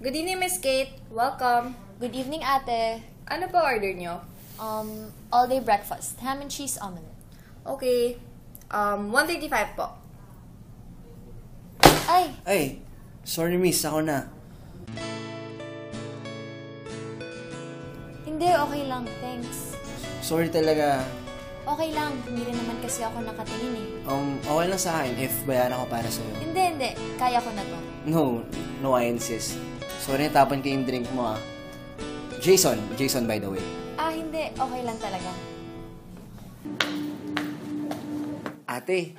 Good evening, Miss Kate. Welcome. Good evening, ate. Ano pa order nyo? All-day breakfast. Ham and cheese omelette. Okay. 135 po. Ay! Sorry miss, ako na. Hindi, okay lang. Thanks. Sorry talaga. Okay lang. Hindi rin naman kasi ako nakatingin eh. Okay lang sa akin if bayaran ko para sa'yo. Hindi. Kaya ko na to. No, I insist. Sorry, natapan ko yung drink mo ah. Jason by the way. Hindi. Okay lang talaga. Ate,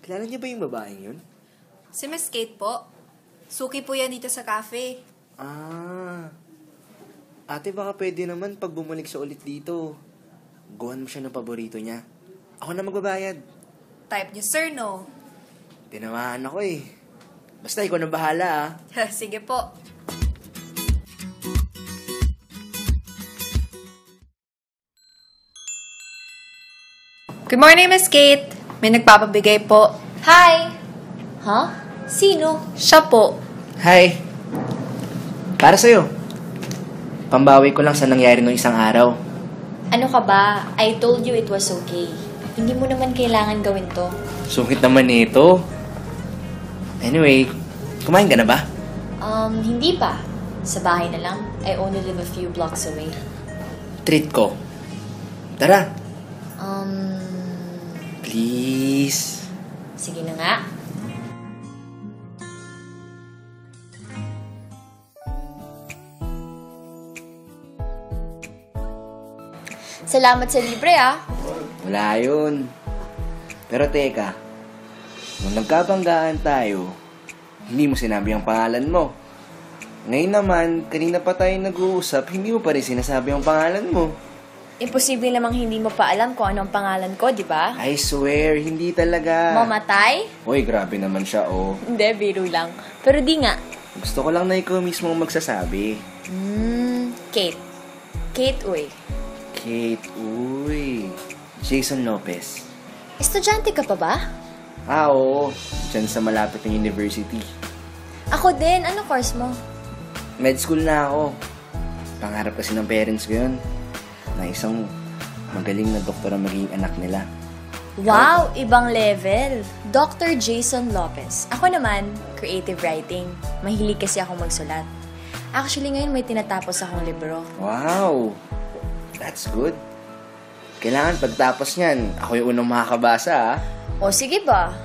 kilala niyo ba yung babaeng yun? Si Miss Kate po. Suki po yan dito sa cafe. Ate, baka pwede naman pag bumalik siya ulit dito. Gawan mo siya ng paborito niya. Ako na magbabayad. Type niyo, sir, no? Tinamaan ako eh. Basta ikaw na bahala ah. Sige po. Good morning, Miss Kate. May nagpapabigay po. Hi! Sino? Siya po. Hi. Para sa'yo. Pambawi ko lang sa nangyari nung isang araw. Ano ka ba? I told you it was okay. Hindi mo naman kailangan gawin to. Sungkit naman ito. Anyway, kumain ka na ba? Hindi pa. Sa bahay na lang. I only live a few blocks away. Treat ko. Tara. Um, Please. Sige na nga. Salamat sa libre, ah. Wala yun. Pero teka, nung nagkabanggaan tayo, hindi mo sinabi ang pangalan mo. Ngayon naman, kanina pa tayo nag-uusap, hindi mo pa rin sinasabi ang pangalan mo. Imposible namang hindi mo pa alam kung anong pangalan ko, di ba? I swear, hindi talaga. Mamatay? Uy, grabe naman siya, oh. Hindi, biro lang. Pero di nga. Gusto ko lang na ikaw mismo ang magsasabi. Kate. Kate, uy. Kate, uy. Jason Lopez. Estudyante ka pa ba? Oo. Diyan sa malapit ng university. Ako din. Ano course mo? Med school na ako. Pangarap kasi ng parents ko yun. Na isang magaling na doktor ang magiging anak nila. Wow! Ibang level. Dr. Jason Lopez. Ako naman, creative writing. Mahilig kasi ako magsulat. Actually, ngayon may tinatapos akong libro. Wow! That's good. Kailangan pagtapos niyan, ako yung unang makakabasa, ah. O, sige ba?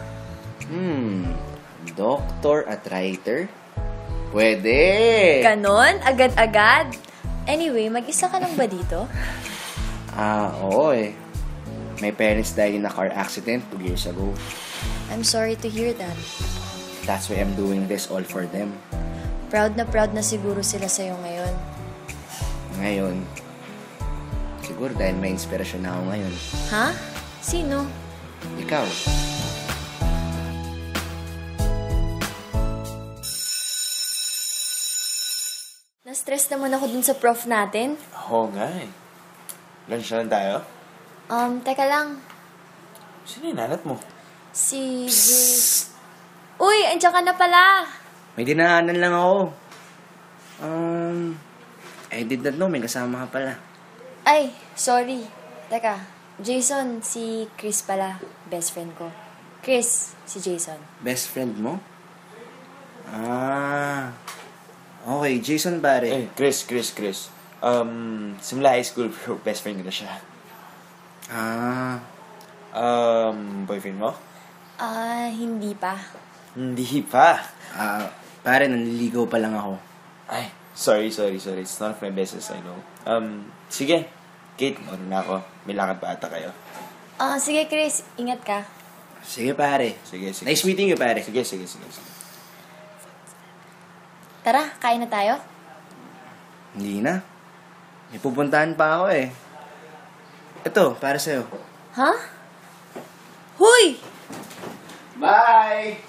Doctor at writer? Pwede! Ganon? Agad-agad? Anyway, mag-isa ka lang ba dito? Oo eh. My parents died in a car accident 2 years ago. I'm sorry to hear that. That's why I'm doing this all for them. Proud na siguro sila sa'yo ngayon. Ngayon, siguro dahil may inspirasyon na ako ngayon. Ha? Sino? Ikaw. Na-stress naman ako dun sa prof natin. Oo nga eh. Lunch na lang tayo? Teka lang. Sino yung nanat mo? Si Uy, andiyan ka na pala. May dinaanan lang ako. I did not know, may kasama ka pala. Ay, sorry. Teka, Jason, si Chris pala. Best friend ko. Chris, si Jason. Best friend mo? Okay, Jason pare. Eh, Chris. Simula high school, bro, best friend ko na siya. Boyfriend mo? Hindi pa. Hindi pa. Pare, nanliligaw pa lang ako. Ay, sorry. It's none of my business, I know. Sige. Kate, na ako. May lakad pa ata kayo. Sige Chris, ingat ka. Sige pare. Sige. Nice meeting you pare. Sige. Tara, kain na tayo? Hindi na. May pupuntahan pa ako eh. Ito, para sa'yo. Ha? Huy! Bye!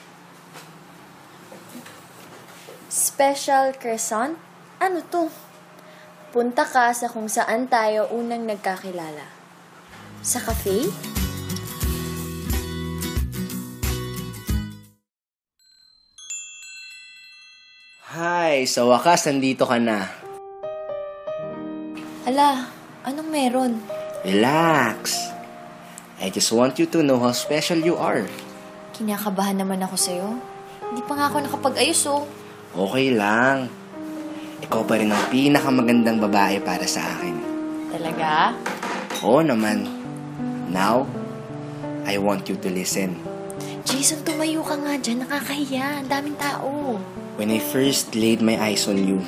Special croissant? Ano to? Punta ka sa kung saan tayo unang nagkakilala. Sa cafe? Hi, sa wakas, nandito ka na. Ala, anong meron? Relax. I just want you to know how special you are. Kinakabahan naman ako sa'yo. Hindi pa nga ako nakapag-ayos oh. Okay lang. Ikaw pa rin ang pinakamagandang babae para sa akin. Talaga? Oo naman. Now, I want you to listen. Jason, tumayo ka nga dyan. Nakakahiya. Ang daming tao. When I first laid my eyes on you,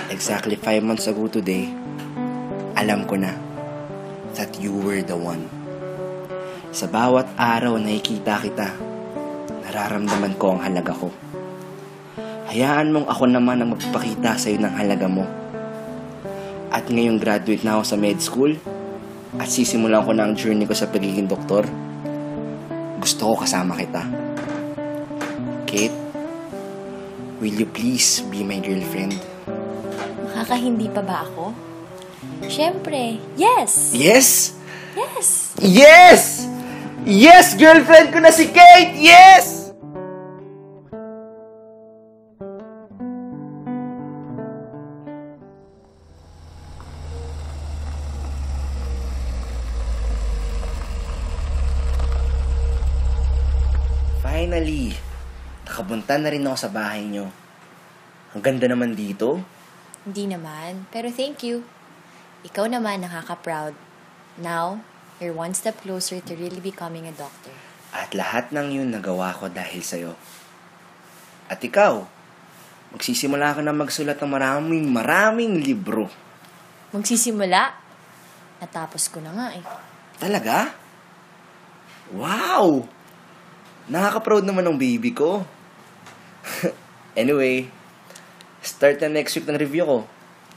exactly 5 months ago today, alam ko na that you were the one. Sa bawat araw na nakikita kita, nararamdaman ko ang halaga ko. Hayaan mong ako naman ang magpapakita sa'yo ng halaga mo. At ngayong graduate na ako sa med school, at sisimulan ko na ang journey ko sa pagiging doktor, gusto ko kasama kita. Kate, will you please be my girlfriend? Makakahindi pa ba ako? Siyempre, yes! Yes! Yes! Yes! Yes! Girlfriend ko na si Kate! Yes! Finally, nakabunta na rin ako sa bahay nyo. Ang ganda naman dito. Hindi naman, pero thank you. Ikaw naman nakaka-proud. Now, you're one step closer to really becoming a doctor. At lahat ng yun nagawa ko dahil sa'yo. At ikaw, magsisimula ka na magsulat ng maraming libro. Magsisimula? Natapos ko na nga eh. Talaga? Wow! Nakaka-proud naman ng baby ko. Anyway, start na next week ng review ko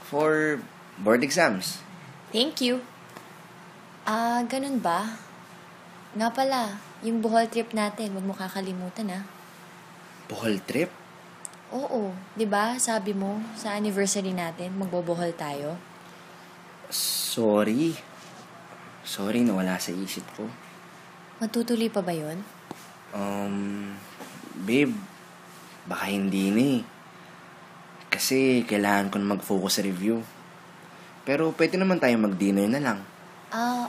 for board exams. Thank you. Ganun ba? Nga pala, yung Bohol trip natin, wag mo kakalimutan ah. Bohol trip? Oo, 'di ba? Sabi mo sa anniversary natin, magbobohol tayo. Sorry. Sorry, nawala sa isip ko. Matutuloy pa ba 'yon? Babe, baka hindi na eh. Kasi kailangan ko na mag-focus sa review. Pero pwede naman tayo mag-dinner na lang.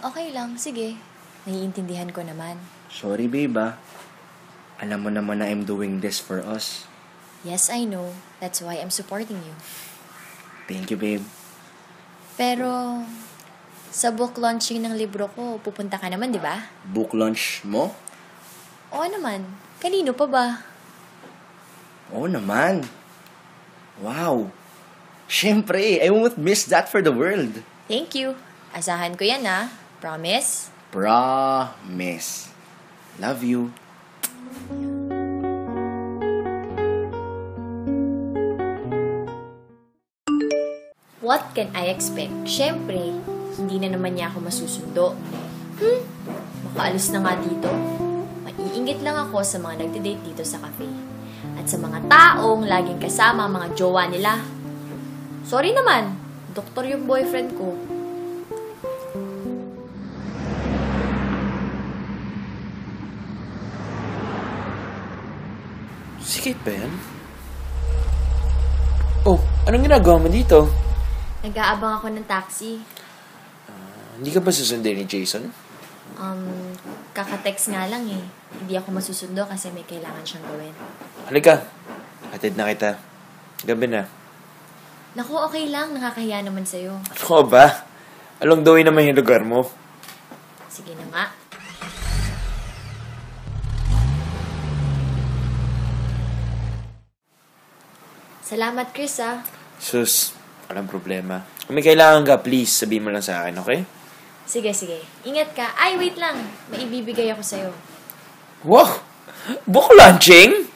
Okay lang. Sige. Naiintindihan ko naman. Sorry, babe ah. Alam mo naman na I'm doing this for us. Yes, I know. That's why I'm supporting you. Thank you, babe. Pero, sa book launching ng libro ko, pupunta ka naman, di ba? Book launch mo? Oo naman. Kanino pa ba? Oo naman. Wow. Siyempre, I won't miss that for the world. Thank you. Asahan ko yan ah. Promise? Promise. Love you. What can I expect? Siyempre, hindi na naman niya ako masusundo. Makaalis na nga dito. Maiingit lang ako sa mga nagde-date dito sa cafe. At sa mga taong laging kasama ang mga jowa nila. Sorry naman, doktor yung boyfriend ko. Sige ba yan? Oh, anong ginagawa mo dito? Nag-aabang ako ng taxi. Hindi ka ba susundin ni Jason? Kaka-text nga lang eh. Hindi ako masusundo kasi may kailangan siyang gawin. Halika, hatid na kita. Gabi na. Naku, okay lang. Nakakahiya naman sa'yo. Ano ba? Along the way naman yung lugar mo. Sige na nga. Salamat, Chris ah. Sus, walang problema. Kung may kailangan ka, please, sabihin mo lang sa akin, okay? Sige. Ingat ka. Ay, wait lang. May ibibigay ako sa'yo. Wow! Book launching?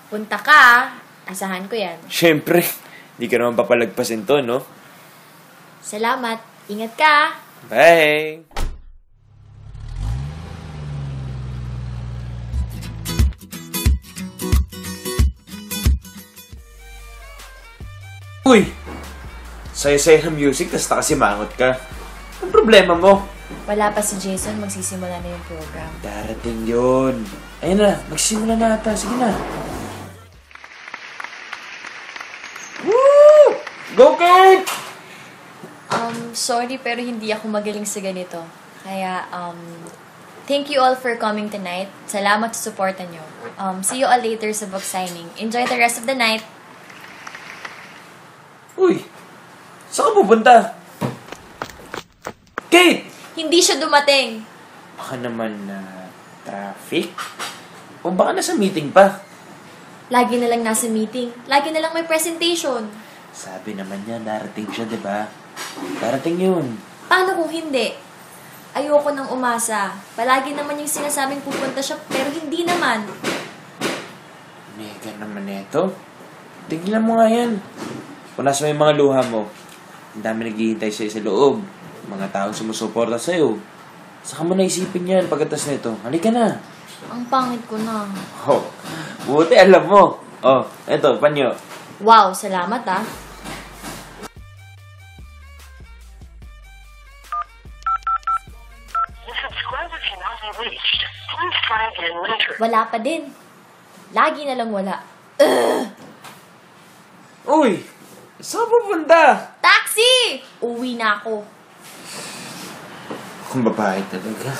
Punta ka ah. Asahan ko yan. Siyempre, hindi ka naman papalagpasin to, no? Salamat. Ingat ka ah. Bye! Uy! Saya-saya ng music, tas nakasimangot ka. Anong problema mo? Wala pa si Jason. Magsisimula na yung program. Darating yun. Ayun na, magsisimula na ata. Sige na. Go, Kate! Sorry pero hindi ako magaling sa ganito. Kaya, thank you all for coming tonight. Salamat sa suporta nyo. See you all later sa book signing. Enjoy the rest of the night. Uy, saan ka pupunta? Kate! Hindi siya dumating. Baka naman na traffic? O baka nasa meeting pa? Lagi na lang nasa meeting. Lagi na lang may presentation. Sabi naman niya, darating siya, di ba? Darating yun. Paano kung hindi? Ayoko nang umasa. Palagi naman yung sinasabing pupunta siya, pero hindi naman. Mega naman neto. Tigilan mo nga yan. Kung nasa may mga luha mo, ang dami naghihintay sa'yo sa loob. Mga taong sumusuporta sa'yo. Saka mo naisipin yan pagkatas nito. Halika na. Ang pangit ko na. Oh, buti alam mo. Oh, eto, panyo. Wow, salamat ah. The subscriber cannot be reached. Please try again later. Wala pa din. Lagi na lang wala. Uy, saan pupunta? Taxi! Uwi na ako. Kung babae talaga.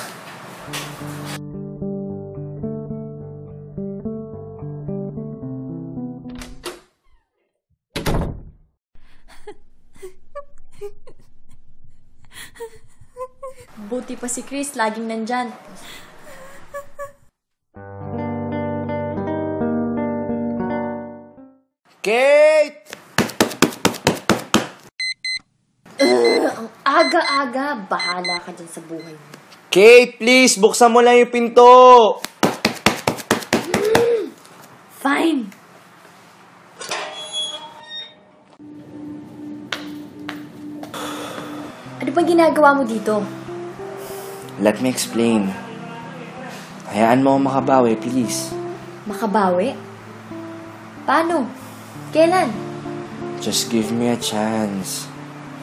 Buti pa si Chris, laging nandyan. Kate! Ang aga-aga, bahala ka dyan sa buhay mo. Kate, please, buksan mo lang yung pinto! Fine. Ano bang ginagawa mo dito? Let me explain. Hayaan mo akong makabawi, please. Makabawi? Paano? Kailan? Just give me a chance.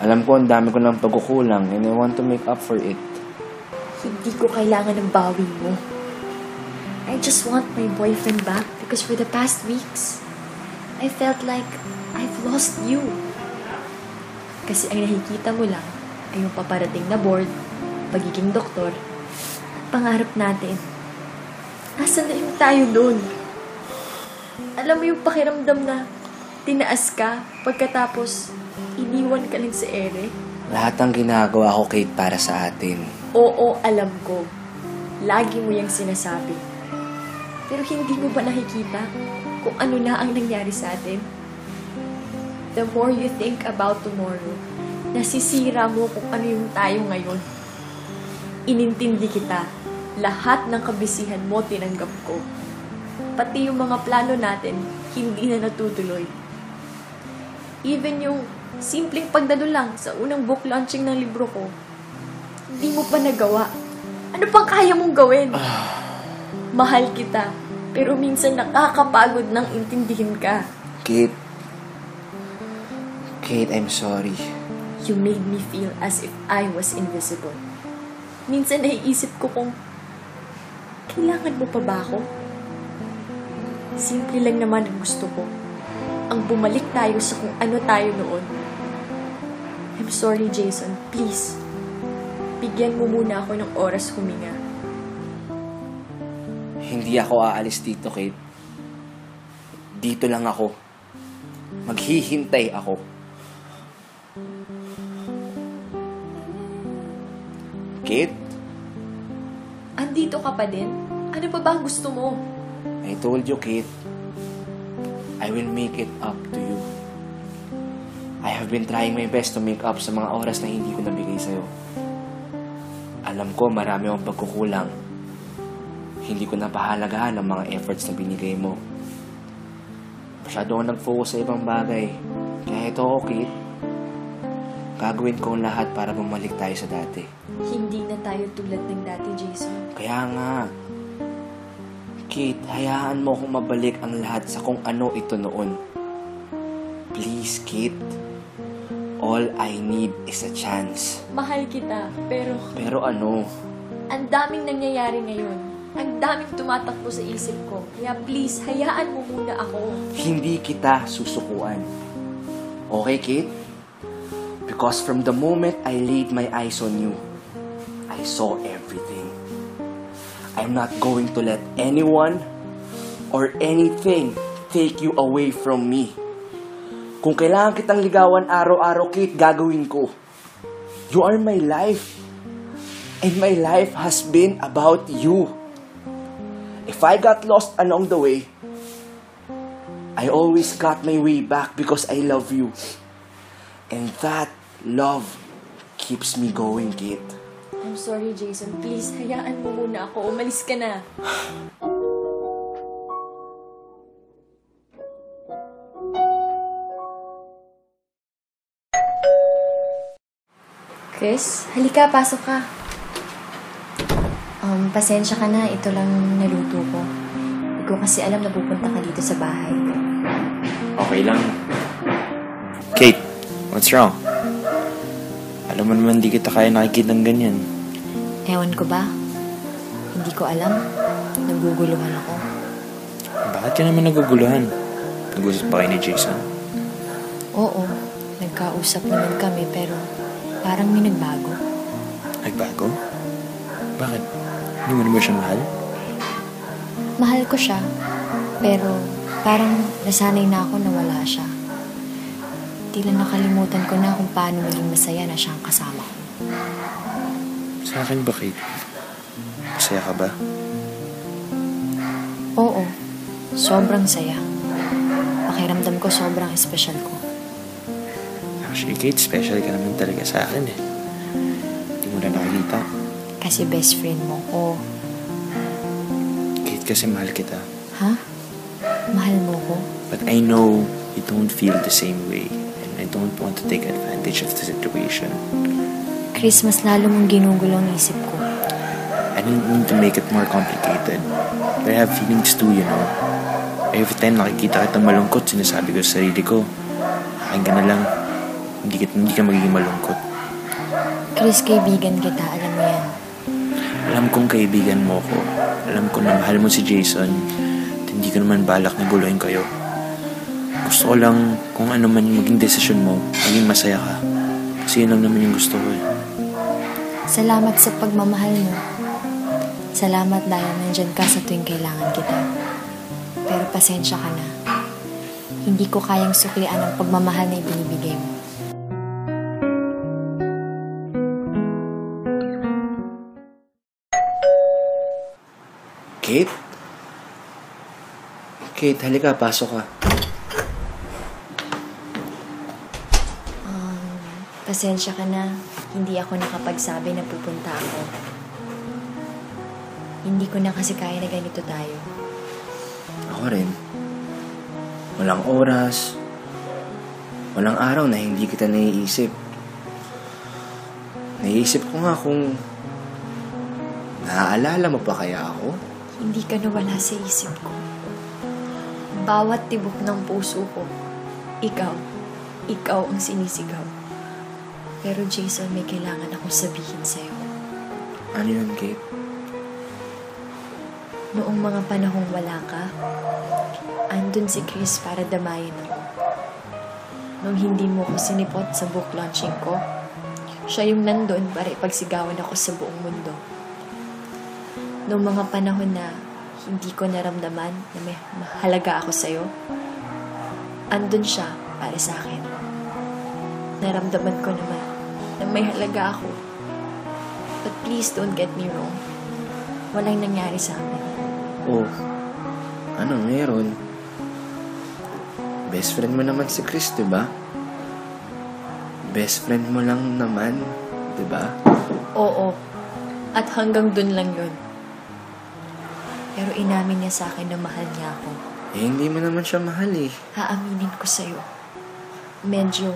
Alam ko ang dami ko ng pagkukulang and I want to make up for it. Hindi ko kailangan ng bawi mo. I just want my boyfriend back because for the past weeks, I felt like I've lost you. Kasi ang nakikita mo lang ay yung paparating na board, pagiging doktor, pangarap natin. Nasaan na yung tayo doon? Alam mo yung pakiramdam na tinaas ka pagkatapos iniwan ka lang sa ere? Lahat ng ginagawa ko, Kate, para sa atin. Oo, alam ko. Lagi mo yung sinasabi. Pero hindi mo ba nakikita kung ano na ang nangyari sa atin? The more you think about tomorrow, nasisira mo kung ano yung tayo ngayon. Inintindi kita. Lahat ng kabisihan mo tinanggap ko. Pati yung mga plano natin, hindi na natutuloy. Even yung simpleng pagdalo lang sa unang book launching ng libro ko, hindi mo pa nagawa. Ano pang kaya mong gawin? Mahal kita, pero minsan nakakapagod nang intindihin ka. Kate, I'm sorry. You made me feel as if I was invisible. Minsan naiisip ko kung kailangan mo pa ba ako? Simple lang naman ang gusto ko. Ang bumalik tayo sa kung ano tayo noon. I'm sorry, Jason. Please. Bigyan mo muna ako ng oras huminga. Hindi ako aalis dito, Kate. Dito lang ako. Maghihintay ako. Kate, Andito ka pa din? Ano pa ba ang gusto mo? I told you, Kate. I will make it up to you. I have been trying my best to make up sa mga oras na hindi ko nabigay sa'yo. Alam ko marami akong pagkukulang. Hindi ko napahalagahan ang mga efforts na binigay mo. Masyado akong nag-focus sa ibang bagay. Kaya ito, Kate. Gagawin ko ang lahat para bumalik tayo sa dati. Hindi na tayo tulad ng dati, Jason. Kaya nga, Kate, hayaan mo kung mabalik ang lahat sa kung ano ito noon. Please, Kate. All I need is a chance. Mahal kita, pero Pero ano? ang daming nangyayari ngayon. Ang daming tumatakbo sa isip ko. Kaya please, hayaan mo muna ako. Hindi kita susukuan. Okay, Kate? Because from the moment I laid my eyes on you, I saw everything. I'm not going to let anyone or anything take you away from me. Kung kailangan kitang ligawan araw-araw, Kate, gagawin ko. You are my life. And my life has been about you. If I got lost along the way, I always got my way back because I love you. And that love keeps me going, Kate. I'm sorry, Jason. Please, hayaan mo muna ako. Umalis ka na. Chris, halika, pasok ka. Pasensya ka na. Ito lang naluto ko. Hindi ko kasi alam na pupunta ka dito sa bahay. Okay lang. Kate, what's wrong? Alam mo naman, di kita kaya nakikita ng ganyan. Ewan ko ba? Hindi ko alam. Naguguluhan ako. Bakit ka naman naguguluhan? Nag-usap ba kayo ni Jason? Oo, nagkausap naman kami pero parang may nagbago. Nagbago? Bakit? Hindi mo naman siya mahal? Mahal ko siya, pero parang nasanay na ako na wala siya. Tila nakalimutan ko na kung paano maging masaya na siyang kasama ko. Sa akin ba, Kate? Masaya ka ba? Oo, sobrang saya. Pakiramdam ko sobrang espesyal ko. Actually, Kate, special ka naman talaga sa akin eh. Hindi mo na nakikita. Kasi best friend mo ko. Kate, kasi mahal kita. Ha? Mahal mo ko? But I know you don't feel the same way. And I don't want to take advantage of the situation. Chris, mas lalo mong ginugulo ang isip ko. I don't mean to make it more complicated. But I have feelings too, you know. Every time nakikita kita malungkot, sinasabi ko sa sarili ko, akin ka na lang. Hindi ka magiging malungkot. Chris, kaibigan kita. Alam mo yan. Alam kong kaibigan mo ko. Alam ko na mahal mo si Jason. At hindi ko naman balak na guluhin kayo. Gusto ko lang kung ano man yung maging desisyon mo, maging masaya ka. Kasi yun lang naman yung gusto ko eh. Salamat sa pagmamahal mo. Salamat dahil nandyan ka sa tuwing kailangan kita. Pero pasensya ka na. Hindi ko kayang suklian ang pagmamahal na ibinibigay mo. Kate? Kate, halika, pasok ka. Pasensya ka na. Hindi ako nakapagsabi na pupunta ako. Hindi ko na kasi kaya na ganito tayo. Ako rin. Walang oras. Walang araw na hindi kita naiisip. Naiisip ko nga kung naaalala mo pa kaya ako? Hindi ka nawala sa isip ko. Bawat tibok ng puso ko, ikaw ang sinisigaw. Pero Jason, may kailangan akong sabihin sa'yo. Ano yun, Kate? Noong mga panahong wala ka, andun si Chris para damayan ako. Nung hindi mo ko sinipot sa book launching ko, siya yung nandun para ipagsigawan ako sa buong mundo. Noong mga panahon na hindi ko naramdaman na may mahalaga ako sa'yo, andun siya para sa akin. Naramdaman ko naman na may halaga ako. But please don't get me wrong. Walang nangyari sa amin. Oh, ano meron? Best friend mo naman si Chris, diba? Best friend mo lang naman, diba? Oo. At hanggang dun lang yun. Pero inamin niya sa akin na mahal niya ako. Eh, hindi mo naman siya mahal eh. Haaminin ko sa'yo. Medyo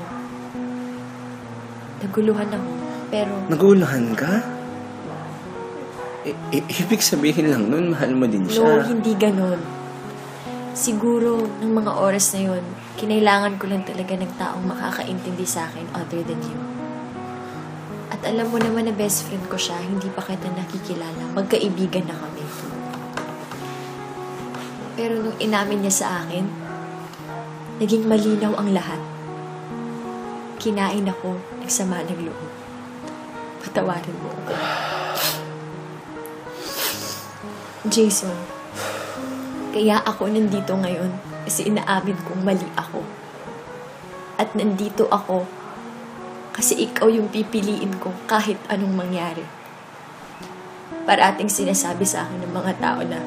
naguluhan ako. Pero Naguluhan ka? Ibig sabihin lang nun, mahal mo din siya. no, hindi ganun. Siguro, ng mga oras na yun, kinailangan ko lang talaga ng taong makakaintindi sa akin other than you. At alam mo naman na best friend ko siya, hindi pa kita nakikilala. Magkaibigan na kami. Pero nung inamin niya sa akin, naging malinaw ang lahat. kinain ako ng sama ng loob. Patawarin mo ako. Jason, kaya ako nandito ngayon kasi inaamin kong mali ako. At nandito ako kasi ikaw yung pipiliin ko kahit anong mangyari. Parating sinasabi sa akin ng mga tao na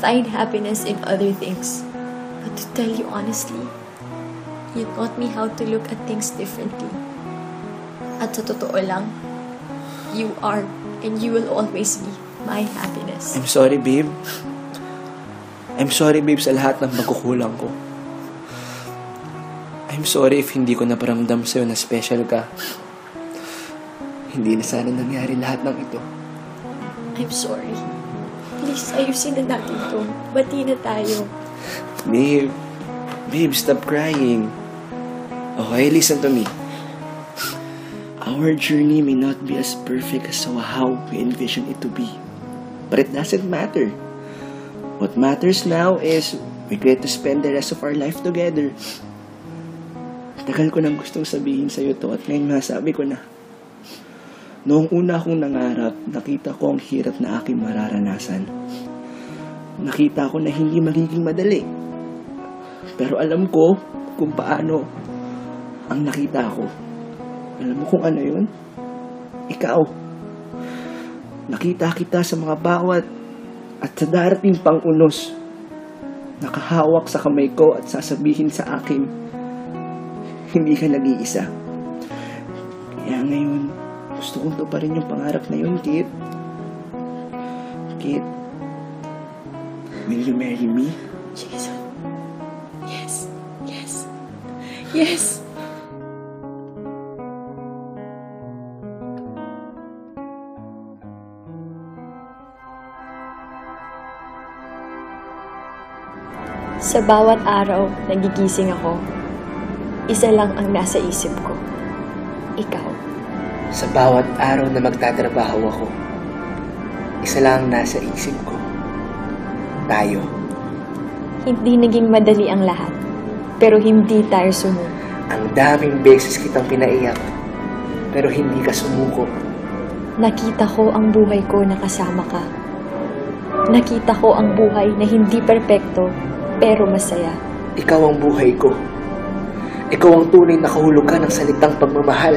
find happiness in other things. But to tell you honestly, you taught me how to look at things differently. At sa totoo lang, you are and you will always be my happiness. I'm sorry, babe. I'm sorry, babe, sa lahat ng pagkukulang ko. I'm sorry if hindi ko naparamdam sa'yo na special ka. Hindi na sana nangyari lahat ng ito. I'm sorry. Please, ayusin na natin to. Bati na tayo. Babe. Babe, stop crying. Okay, listen to me. Our journey may not be as perfect as how we envision it to be. But it doesn't matter. What matters now is we get to spend the rest of our life together. Tagal ko nang gustong sabihin sa'yo to at ngayon masabi ko na. Noong una akong nangarap, nakita ko ang hirap na aking mararanasan. Nakita ko na hindi magiging madali. Pero alam ko kung paano ang nakita ko. Alam mo kung ano yun? Ikaw. Nakita kita sa mga bawat at sa darating pang unos. Nakahawak sa kamay ko at sasabihin sa akin, hindi ka nag-iisa. Kaya ngayon, gusto kong tuparin yung pangarap na yun, Kit. Kit, will you marry me? Jason. Yes. Yes. Yes. Sa bawat araw, nagigising ako. Isa lang ang nasa isip ko. Ikaw. Sa bawat araw na magtatrabaho ako, isa lang ang nasa isip ko. Tayo. Hindi naging madali ang lahat, pero hindi tayo sumuko. Ang daming beses kitang pinaiyak, pero hindi ka sumuko. Nakita ko ang buhay ko na kasama ka. Nakita ko ang buhay na hindi perpekto, pero masaya. Ikaw ang buhay ko. Ikaw ang tunay na kahulugan ng salitang pagmamahal.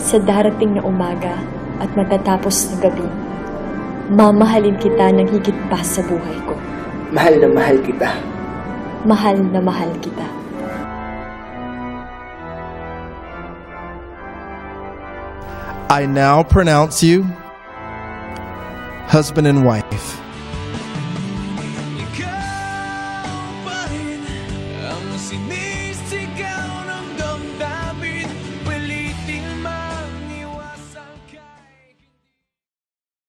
Sa darating na umaga at matatapos na gabi, mamahalin kita ng higit pa sa buhay ko. Mahal na mahal kita. Mahal na mahal kita. I now pronounce you husband and wife.